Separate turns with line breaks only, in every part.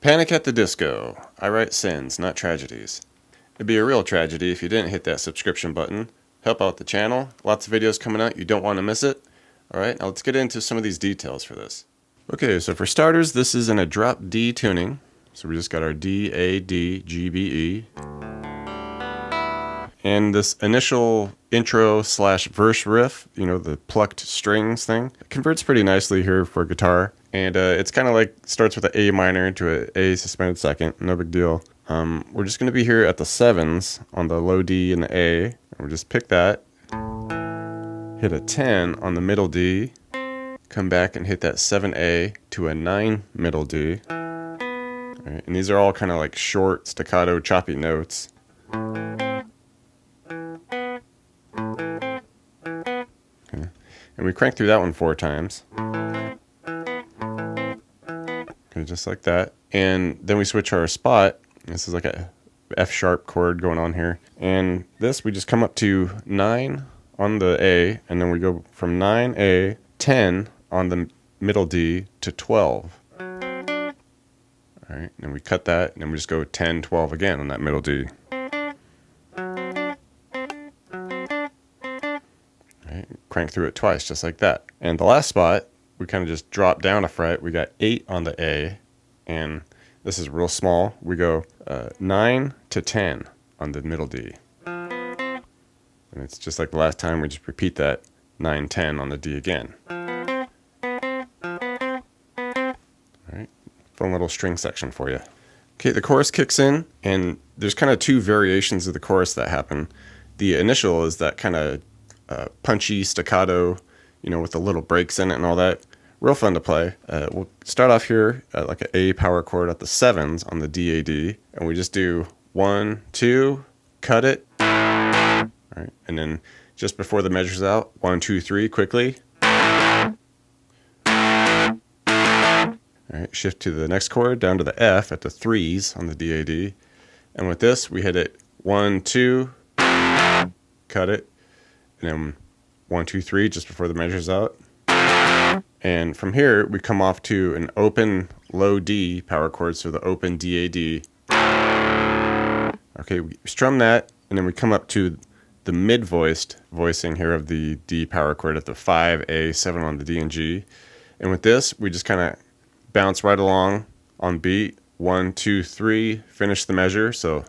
Panic at the Disco. I write sins, not tragedies. It'd be a real tragedy if you didn't hit that subscription button. Help out the channel. Lots of videos coming out. You don't want to miss it. Alright, now let's get into some of these details for this. Okay, so for starters, this is in a drop D tuning. So we just got our D, A, D, G, B, E. And this initial intro slash verse riff, you know, the plucked strings thing, converts pretty nicely here for guitar. And it's kind of like starts with an A minor into an A suspended second, no big deal. We're just going to be here at the 7s on the low D and the A. And we'll just pick that, hit a 10 on the middle D, come back and hit that 7A to a 9 middle D. All right, and these are all kind of like short, staccato, choppy notes. Okay. And we crank through that one 4 times. Okay, just like that. And then we switch our spot. This is like a F sharp chord going on here. And this, we just come up to 9 on the A, and then we go from 9A, 10 on the middle D to 12. All right, and we cut that, and then we just go 10, 12 again on that middle D. All right, crank through it twice, just like that. And the last spot, we kind of just drop down a fret. We got 8 on the A, and this is real small. We go 9 to 10 on the middle D. And it's just like the last time, we just repeat that 9, 10 on the D again. All right, fun little string section for you. Okay, the chorus kicks in, and there's kind of 2 variations of the chorus that happen. The initial is that kind of punchy staccato, you know, with the little breaks in it and all that. Real fun to play. We'll start off here at like an A power chord at the 7s on the D, A, D, and we just do 1, 2, cut it. All right, and then just before the measure's out, 1, 2, 3, quickly. All right, shift to the next chord, down to the F at the 3s on the D, A, D, and with this we hit it 1, 2, cut it, and then 1, 2, 3 just before the measure's out. And from here, we come off to an open low D power chord, so the open D, A, D. Okay, we strum that, and then we come up to the mid-voiced voicing here of the D power chord at the 5, A, 7 on the D and G. And with this, we just kind of bounce right along on beat. 1, 2, 3, finish the measure, so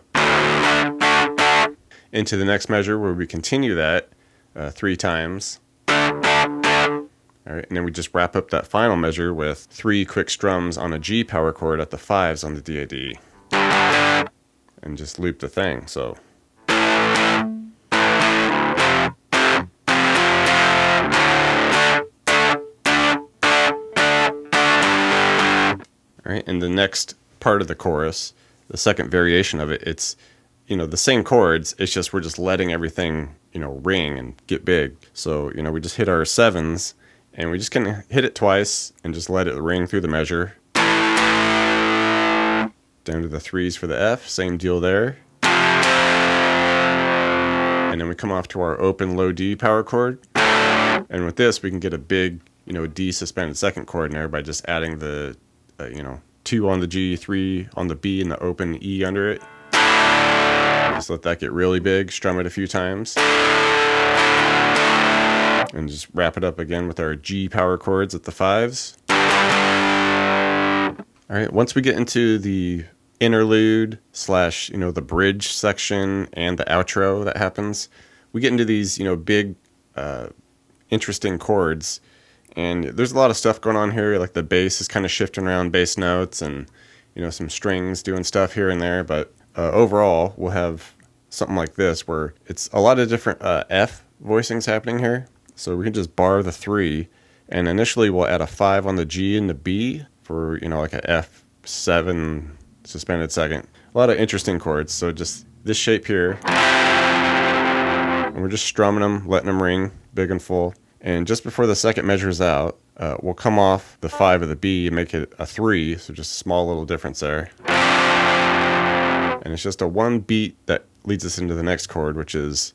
into the next measure where we continue that 3 times. All right, and then we just wrap up that final measure with 3 quick strums on a G power chord at the 5s on the D, A, D. And just loop the thing, so. All right, and the next part of the chorus, the second variation of it, it's, you know, the same chords, it's just we're just letting everything, you know, ring and get big. So, you know, we just hit our 7s, and we just can hit it twice and just let it ring through the measure. Down to the 3s for the F, same deal there. And then we come off to our open low D power chord. And with this, we can get a big, D suspended second chord in there by just adding the, 2 on the G, 3 on the B, and the open E under it. Just let that get really big, strum it a few times. And just wrap it up again with our G power chords at the 5s. All right, once we get into the interlude / the bridge section and the outro that happens, we get into these, big, interesting chords. And there's a lot of stuff going on here, like the bass is kind of shifting around bass notes and, some strings doing stuff here and there. But overall, we'll have something like this where it's a lot of different F voicings happening here. So we can just bar the 3, and initially we'll add a 5 on the G and the B for, like a F7 suspended second. A lot of interesting chords. So just this shape here, and we're just strumming them, letting them ring big and full. And just before the second measures out, we'll come off the 5 of the B and make it a 3, so just a small little difference there. And it's just a 1 beat that leads us into the next chord, which is,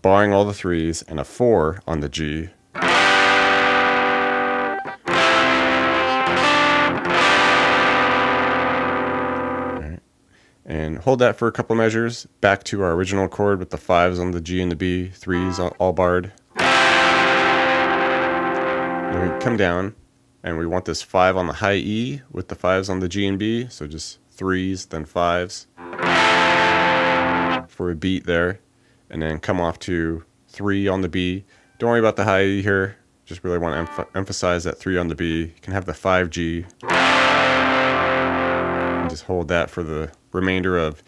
barring all the 3s, and a 4 on the G. Alright. And hold that for a couple measures, back to our original chord with the 5s on the G and the B, 3s all barred. Then we come down, and we want this 5 on the high E with the 5s on the G and B, so just 3s, then 5s for a beat there, and then come off to 3 on the B. Don't worry about the high E here, just really want to emphasize that 3 on the B. You can have the 5G, and just hold that for the remainder of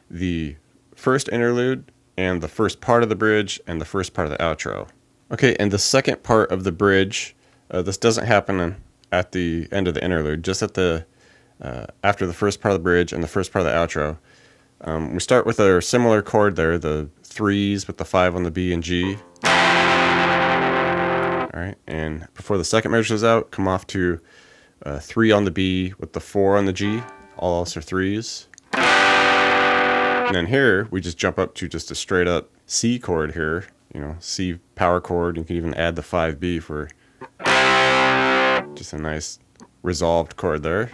the first interlude and the first part of the bridge and the first part of the outro. Okay, and the second part of the bridge, this doesn't happen at the end of the interlude, just at the after the first part of the bridge and the first part of the outro. We start with a similar chord there, the 3s with the 5 on the B and G. Alright, and before the second measure is out, come off to 3 on the B with the 4 on the G. All else are 3s. And then here, we just jump up to just a straight up C chord here. C power chord. You can even add the 5B for just a nice resolved chord there.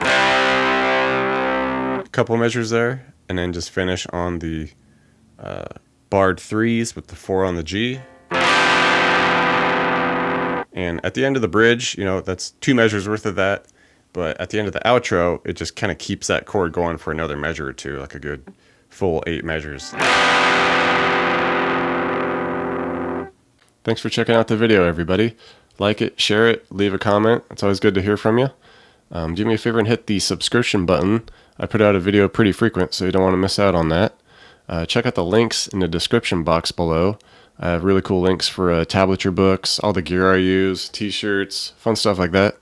A couple measures there, and then just finish on the barred 3s with the 4 on the G. And at the end of the bridge, that's 2 measures worth of that. But at the end of the outro, it just kind of keeps that chord going for another measure or two, like a good full 8 measures. Thanks for checking out the video, everybody. Like it, share it, leave a comment. It's always good to hear from you. Do me a favor and hit the subscription button. I put out a video pretty frequent, so you don't want to miss out on that. Check out the links in the description box below. I have really cool links for tablature books, all the gear I use, t-shirts, fun stuff like that.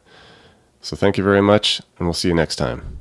So thank you very much, and we'll see you next time.